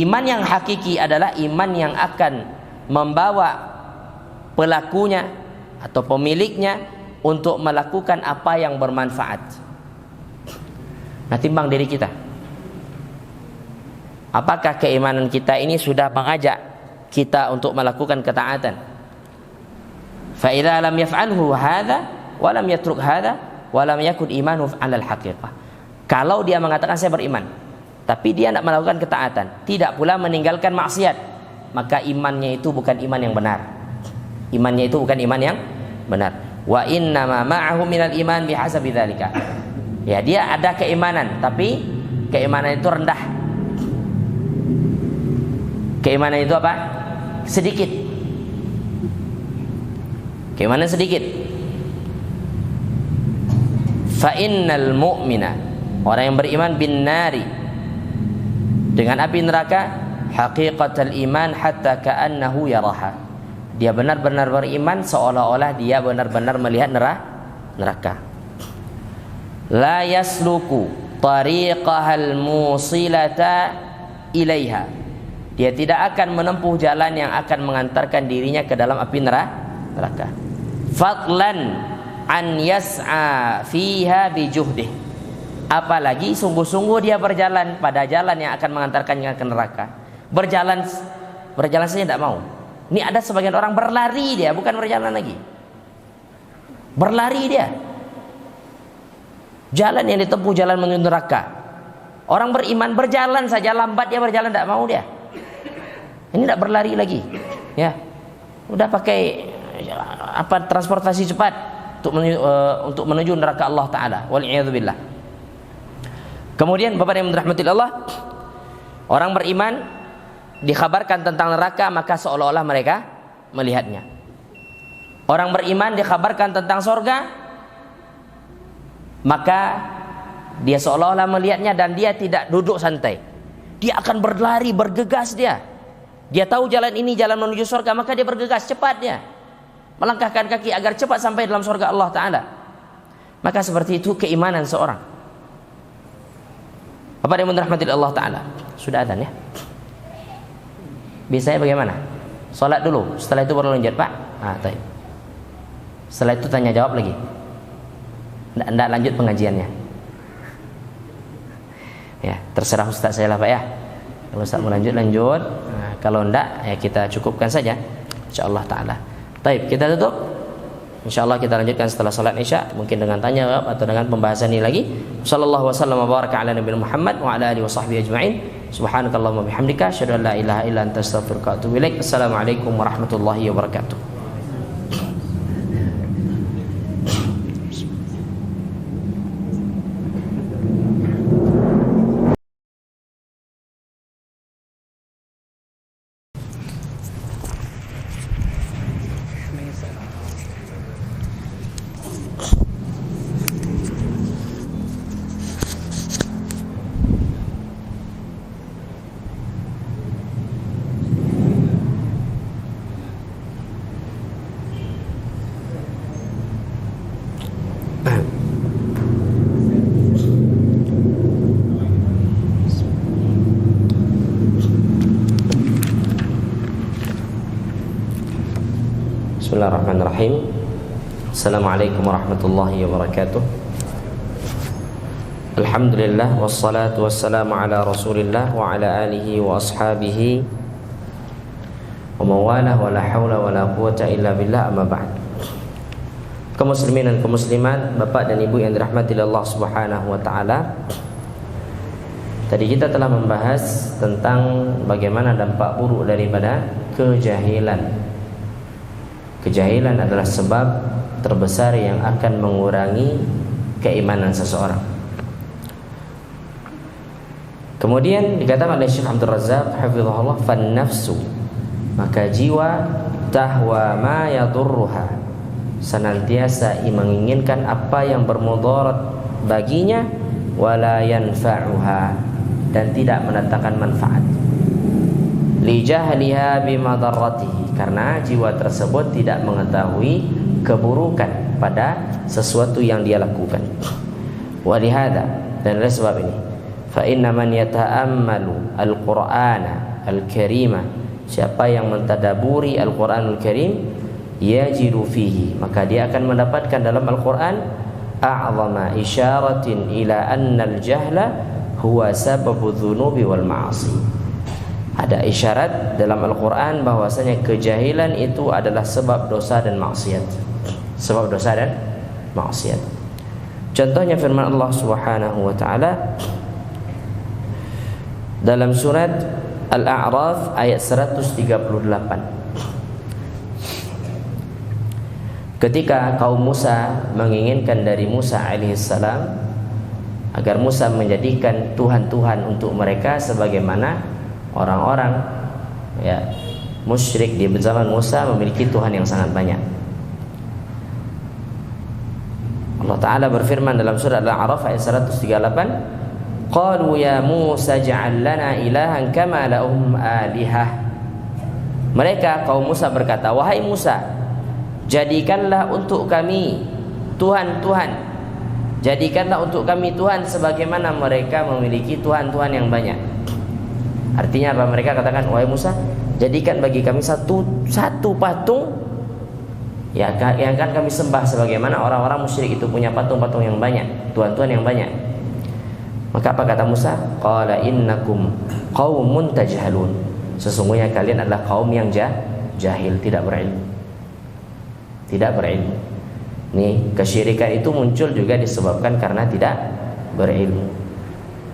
iman yang hakiki adalah iman yang akan membawa pelakunya atau pemiliknya untuk melakukan apa yang bermanfaat. Nah, timbang diri kita. Apakah keimanan kita ini sudah mengajak kita untuk melakukan ketaatan? Fa idza lam yaf'alhu hadza wa lam yatruk hadza wa lam yakun imanuhu 'ala al-haqiqah. Kalau dia mengatakan saya beriman, tapi dia tidak melakukan ketaatan, tidak pula meninggalkan maksiat, maka imannya itu bukan iman yang benar. Imannya itu bukan iman yang benar. Wa inna ma ma'ahu minal iman bihasabi dzalika. Ya, dia ada keimanan, tapi keimanan itu rendah. Keimanan itu apa? Sedikit. Keimanan sedikit. Fa innal mu'mina, orang yang beriman, bin nari, dengan api neraka, haqiqatul iman hatta ka'annahu yaraha. Dia benar-benar beriman seolah-olah dia benar-benar melihat neraka. La yasluku tariqahal musilata ilaiha. Dia tidak akan menempuh jalan yang akan mengantarkan dirinya ke dalam api neraka. Fadlan an yas'a fiha bijuhdih. Apalagi sungguh-sungguh dia berjalan pada jalan yang akan mengantarkannya ke neraka. Berjalan saja tidak mau. Ini ada sebagian orang berlari, dia bukan berjalan lagi. Berlari dia. Jalan yang ditempuh jalan menuju neraka. Orang beriman berjalan saja, lambat dia berjalan, tidak mau dia. Ini tidak berlari lagi, ya. Udah pakai transportasi cepat untuk menuju neraka Allah Taala. Wal'iyadzubillah. Kemudian Bapak yang dirahmati Allah, orang beriman dikhabarkan tentang neraka, maka seolah-olah mereka melihatnya. Orang beriman dikhabarkan tentang surga, maka dia seolah-olah melihatnya dan dia tidak duduk santai. Dia akan berlari, bergegas dia. Dia tahu jalan ini jalan menuju surga, maka dia bergegas cepat dia. Melangkahkan kaki agar cepat sampai dalam surga Allah Ta'ala. Maka seperti itu keimanan seorang. Bapak yang dirahmati Allah Ta'ala, sudah adzan ya? Biasanya bagaimana? Sholat dulu, setelah itu baru lanjut Pak. Baik. Setelah itu tanya jawab lagi. Tidak lanjut pengajiannya. Ya, terserah Ustaz saya lah Pak ya. Kalau Ustaz mau lanjut. Nah, kalau tidak ya kita cukupkan saja. InsyaAllah Ta'ala. Baik, kita tutup. InsyaAllah kita lanjutkan setelah salat Isya, mungkin dengan tanya jawab atau dengan pembahasan ini lagi. Sallallahu wasallam wa baraka ala nabiyina Muhammad wa ala alihi wa sahbihi ajma'in. Subhanakallahumma bihamdika asyhadu an la ilaha illa anta astaghfiruka wa atubu ilaik. Assalamualaikum warahmatullahi wabarakatuh. Bismillahirrahmanirrahim. Assalamualaikum warahmatullahi wabarakatuh. Alhamdulillah wassalatu wassalamu ala Rasulillah wa ala alihi wa ashabihi wa mawalah wa la hawla wa la quwata illa billah, amma ba'd. Kaum muslimin dan kaum muslimat, Bapak dan Ibu yang dirahmati Allah Subhanahu wa taala. Tadi kita telah membahas tentang bagaimana dampak buruk daripada kejahilan. Kejahilan adalah sebab terbesar yang akan mengurangi keimanan seseorang. Kemudian dikatakan oleh Syekh Abdul Razzaq hafizahullah, fan nafsu, maka jiwa tahwa ma yadurruha, senantiasa menginginkan apa yang bermudarat baginya, wala yanfa'uha, dan tidak mendatangkan manfaat. Li jahliha bimadarratihi, karena jiwa tersebut tidak mengetahui keburukan pada sesuatu yang dia lakukan. Walihada, dan oleh sebab ini, fa inna man yata'ammalu al-Qur'ana al-Karima, siapa yang mentadaburi Al-Qur'anul Karim, yajidu fihi, maka dia akan mendapatkan dalam Al-Qur'an a'zama isyaratin ila anna al-jahla huwa sababu dhunubi wal ma'asi. Ada isyarat dalam Al-Quran bahwasanya kejahilan itu adalah sebab dosa dan maksiat. Sebab dosa dan maksiat. Contohnya firman Allah Subhanahu wa taala dalam surat Al-A'raf ayat 138. Ketika kaum Musa menginginkan dari Musa alaihissalam agar Musa menjadikan Tuhan-Tuhan untuk mereka sebagaimana orang-orang ya musyrik di zaman Musa memiliki Tuhan yang sangat banyak. Allah Ta'ala berfirman dalam surah Al-A'raf ayat 138, qalu ya Musa ja'al lana ilahan kama lahum alihah. Mereka kaum Musa berkata, wahai Musa, jadikanlah untuk kami Tuhan-Tuhan, jadikanlah untuk kami Tuhan sebagaimana mereka memiliki Tuhan-Tuhan yang banyak. Artinya apa? Mereka katakan, wahai Musa, jadikan bagi kami satu patung ya, yang akan kami sembah sebagaimana orang-orang musyrik itu punya patung-patung yang banyak, tuhan-tuhan yang banyak. Maka apa kata Musa? Qala innakum qaumun tajhalun, sesungguhnya kalian adalah kaum yang jahil, tidak berilmu. Tidak berilmu. Nih, kesyirikan itu muncul juga disebabkan karena tidak berilmu.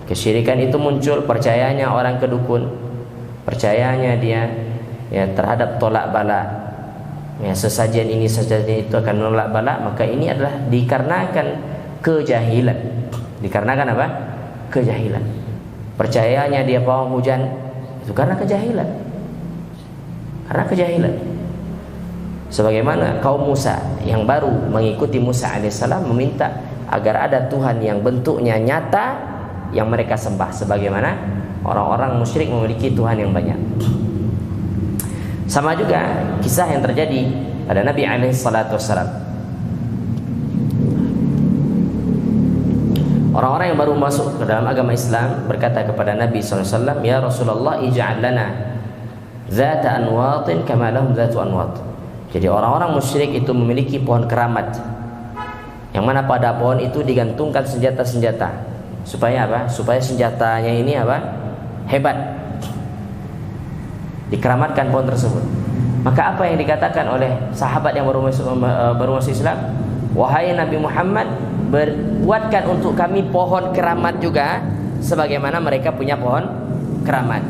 Kesyirikan itu muncul, percayanya orang ke dukun, percayanya dia ya terhadap tolak bala, ya sesajen ini sesajen itu akan menolak bala, maka ini adalah dikarenakan kejahilan. Dikarenakan apa? Kejahilan. Percayanya dia pawang hujan itu karena kejahilan. Karena kejahilan. Sebagaimana kaum Musa yang baru mengikuti Musa alaihissalam meminta agar ada Tuhan yang bentuknya nyata yang mereka sembah, sebagaimana orang-orang musyrik memiliki Tuhan yang banyak. Sama juga kisah yang terjadi pada Nabi alaihissalatu wassalam. Orang-orang yang baru masuk ke dalam agama Islam berkata kepada Nabi SAW, "Ya Rasulullah, ij'al lana zata anwatin kama lahum zatu anwat." Jadi orang-orang musyrik itu memiliki pohon keramat, yang mana pada pohon itu digantungkan senjata-senjata. Supaya apa? Supaya senjatanya ini apa? Hebat. Dikeramatkan pohon tersebut. Maka apa yang dikatakan oleh sahabat yang baru masuk Islam? Wahai Nabi Muhammad, buatkan untuk kami pohon keramat juga, sebagaimana mereka punya pohon keramat.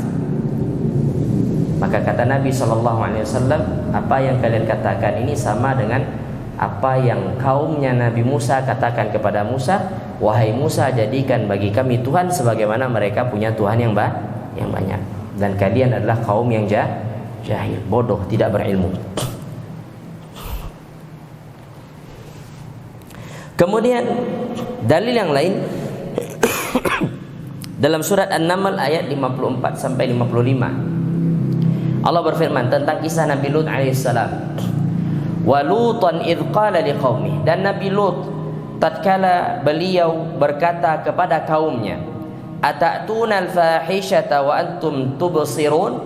Maka kata Nabi SAW, apa yang kalian katakan ini sama dengan apa yang kaumnya Nabi Musa katakan kepada Musa. Wahai Musa, jadikan bagi kami Tuhan sebagaimana mereka punya Tuhan yang banyak. Dan kalian adalah kaum yang jahil, bodoh, tidak berilmu. Kemudian dalil yang lain dalam surat An-Naml ayat 54 sampai 55. Allah berfirman tentang kisah Nabi Lut alaihissalam. Wa Lutan idh qala liqaumih, dan Nabi Lut tatkala beliau berkata kepada kaumnya, "Atatuna al-fahishata wa antum tubsirun?"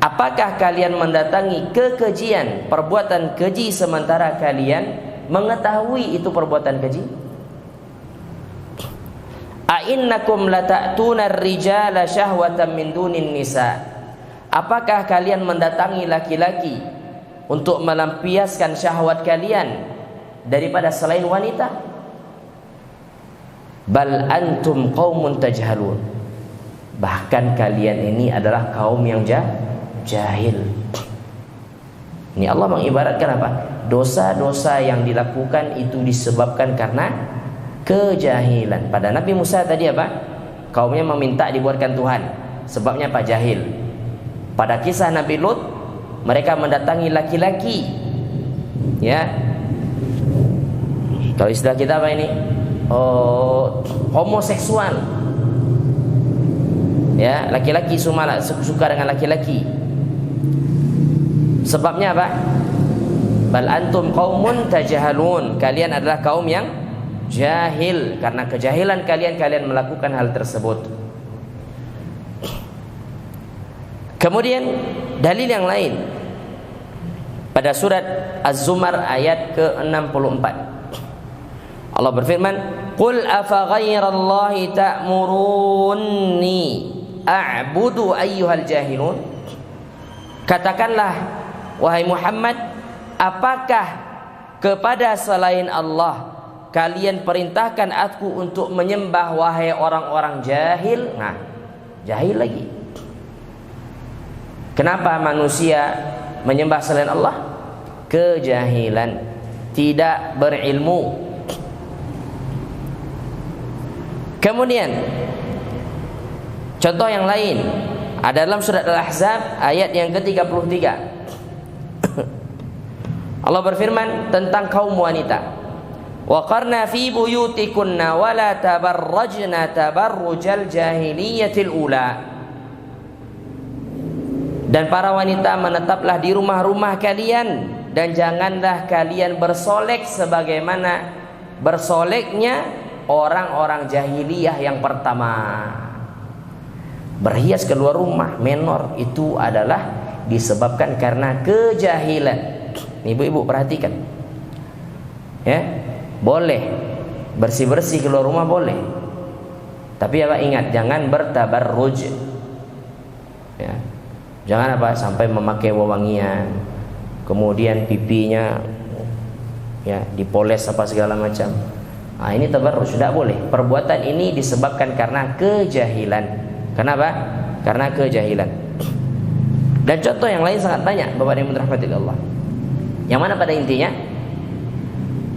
Apakah kalian mendatangi kekejian, perbuatan keji sementara kalian mengetahui itu perbuatan keji? A'innakum lata'tuna ar-rijala syahwatan min dunin nisa. Apakah kalian mendatangi laki-laki untuk melampiaskan syahwat kalian daripada selain wanita? Bal antum qaumun tajhalun. Bahkan kalian ini adalah kaum yang jahil. Ini Allah mengibaratkan apa? Dosa-dosa yang dilakukan itu disebabkan karena kejahilan. Pada Nabi Musa tadi apa? Kaumnya meminta dibuatkan Tuhan. Sebabnya apa? Jahil. Pada kisah Nabi Lut, mereka mendatangi laki-laki. Ya. Kalau istilah kita apa ini? Homoseksual. Ya, laki-laki semua suka dengan laki-laki. Sebabnya apa? Bal antum qaumun tajhalun. Kalian adalah kaum yang jahil. Karena kejahilan kalian melakukan hal tersebut. Kemudian dalil yang lain pada surat Az-Zumar ayat ke-64. Allah berfirman, "Qul afa ghairallahi ta'muruni a'budu ayyuhal jahilun?" Katakanlah, wahai Muhammad, apakah kepada selain Allah kalian perintahkan aku untuk menyembah wahai orang-orang jahil? Nah, jahil lagi. Kenapa manusia menyembah selain Allah? Kejahilan, tidak berilmu. Kemudian contoh yang lain ada dalam surat Al-Ahzab ayat yang ke-33. Allah berfirman tentang kaum wanita. Wa qarna fi buyutikunna wa la tabarrajna tabarrujal jahiliyatil ula. Dan para wanita menetaplah di rumah-rumah kalian, dan janganlah kalian bersolek sebagaimana bersoleknya orang-orang jahiliyah yang pertama. Berhias keluar rumah, menor, itu adalah disebabkan karena kejahilan. Ibu-ibu perhatikan. Ya, boleh bersih-bersih keluar rumah boleh. Tapi apa, ingat, jangan bertabarruj. Ya. Jangan apa sampai memakai wewangian, kemudian pipinya ya dipoles apa segala macam. Nah, ini tabarruj, tidak boleh. Perbuatan ini disebabkan karena kejahilan. Kenapa? Karena kejahilan. Dan contoh yang lain sangat banyak, Bapak dan Ibu dirahmati Allah. Yang mana pada intinya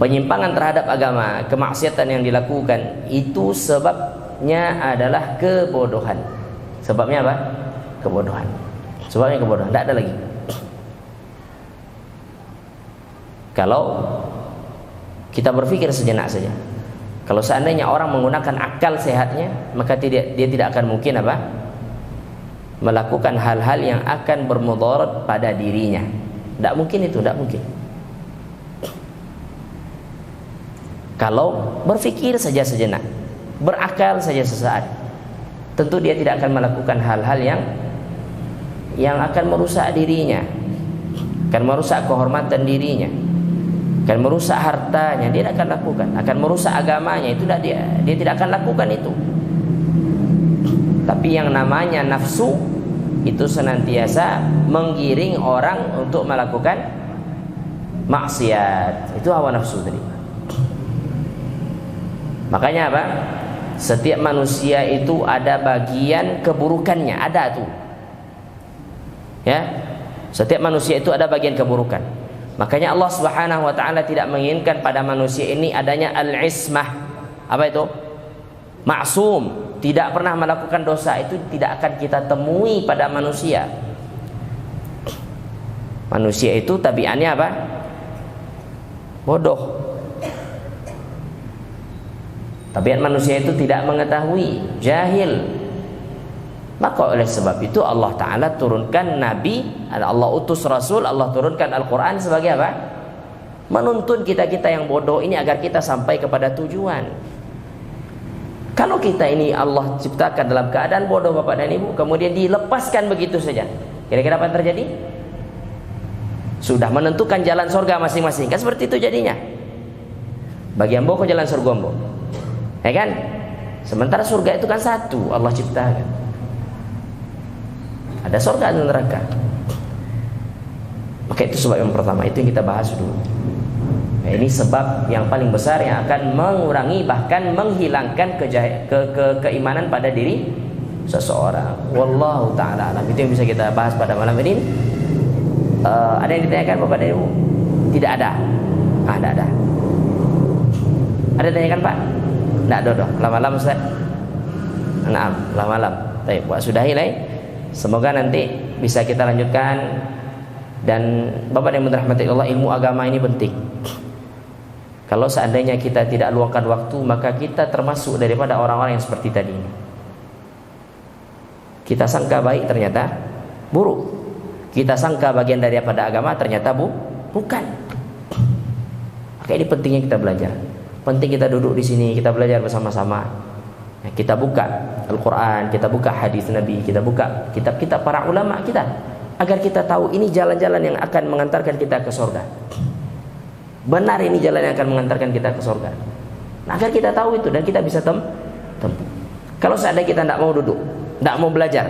penyimpangan terhadap agama, kemaksiatan yang dilakukan itu sebabnya adalah kebodohan. Sebabnya apa? Kebodohan. Sebabnya kebodohan, tidak ada lagi. Kalau kita berpikir sejenak saja, kalau seandainya orang menggunakan akal sehatnya, maka dia tidak akan mungkin apa? Melakukan hal-hal yang akan bermudarat pada dirinya. Tidak mungkin itu, tidak mungkin. Kalau berpikir saja sejenak, berakal saja sesaat, tentu dia tidak akan melakukan hal-hal yang akan merusak dirinya, akan merusak kehormatan dirinya, akan merusak hartanya. Dia tidak akan lakukan, akan merusak agamanya. Itu dia tidak akan lakukan itu. Tapi yang namanya nafsu itu senantiasa menggiring orang untuk melakukan maksiat. Itu hawa nafsu tadi. Makanya apa? Setiap manusia itu ada bagian keburukannya, ada tuh. Ya. Setiap manusia itu ada bagian keburukan. Makanya Allah Subhanahu wa taala tidak menginginkan pada manusia ini adanya al-ismah. Apa itu? Maksum, tidak pernah melakukan dosa. Itu tidak akan kita temui pada manusia. Manusia itu tabiatnya apa? Bodoh. Tabiat manusia itu tidak mengetahui, jahil. Maka oleh sebab itu Allah Ta'ala turunkan Nabi, Allah utus Rasul, Allah turunkan Al-Quran sebagai apa? Menuntun kita-kita yang bodoh ini agar kita sampai kepada tujuan. Kalau kita ini Allah ciptakan dalam keadaan bodoh Bapak dan Ibu, kemudian dilepaskan begitu saja, kira-kira apa yang terjadi? Sudah menentukan jalan surga masing-masing. Kan seperti itu jadinya. Bagian boko jalan surga mbok. Ya kan? Sementara surga itu kan satu, Allah ciptakan. Ada surga dan neraka. Maka itu sebab yang pertama, itu yang kita bahas dulu. Nah, ini sebab yang paling besar yang akan mengurangi bahkan menghilangkan keimanan pada diri seseorang. Wallahu ta'ala alam. Itu yang bisa kita bahas pada malam ini. Ada yang ditanyakan Bapak dan Ibu? Tidak ada. Tidak ada. Ada yang ditanyakan Pak? Tidak ada. Lama-lama Ustaz. Nah, lama-lama. Baik, buat sudahi lah. Semoga nanti bisa kita lanjutkan. Dan Bapak yang dirahmati Allah, ilmu agama ini penting. Kalau seandainya kita tidak luangkan waktu, maka kita termasuk daripada orang-orang yang seperti tadi. Kita sangka baik, ternyata buruk. Kita sangka bagian daripada agama, ternyata bukan. Maka ini pentingnya kita belajar. Penting kita duduk di sini, kita belajar bersama-sama. Kita buka Al-Quran, kita buka hadis Nabi, kita buka kitab-kitab para ulama kita, agar kita tahu ini jalan-jalan yang akan mengantarkan kita ke surga. Benar, ini jalan yang akan mengantarkan kita ke surga. Nah, agar kita tahu itu dan kita bisa tempuh. Kalau seandainya kita tidak mau duduk, tidak mau belajar,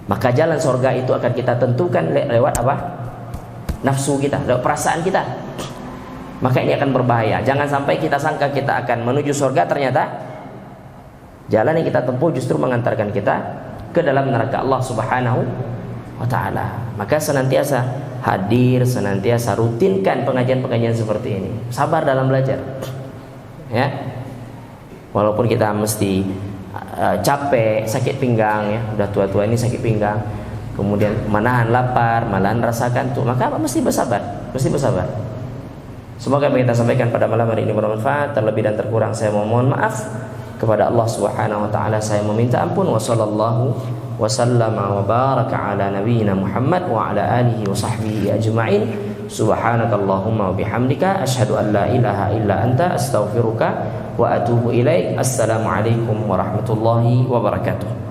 maka jalan surga itu akan kita tentukan lewat apa? Nafsu kita, lewat perasaan kita. Maka ini akan berbahaya. Jangan sampai kita sangka kita akan menuju surga, ternyata jalan yang kita tempuh justru mengantarkan kita ke dalam neraka Allah Subhanahu wa ta'ala. Maka senantiasa hadir, senantiasa rutinkan pengajian-pengajian seperti ini. Sabar dalam belajar. Ya. Walaupun kita mesti capek, sakit pinggang ya, udah tua-tua ini sakit pinggang. Kemudian menahan lapar, malahan rasakan tuh, maka mesti bersabar, mesti bersabar. Semoga yang kita sampaikan pada malam hari ini bermanfaat. Terlebih dan terkurang saya mohon maaf. Kepada Allah Subhanahu wa taala saya meminta ampun. Wa sallallahu wa sallama wa baraka ala nabiyyina Muhammad wa ala alihi wa sahbihi ajma'in. Subhanakallahumma wa bihamdika asyhadu an la ilaha illa anta astaghfiruka wa atubu ilaik. Assalamualaikum warahmatullahi wabarakatuh.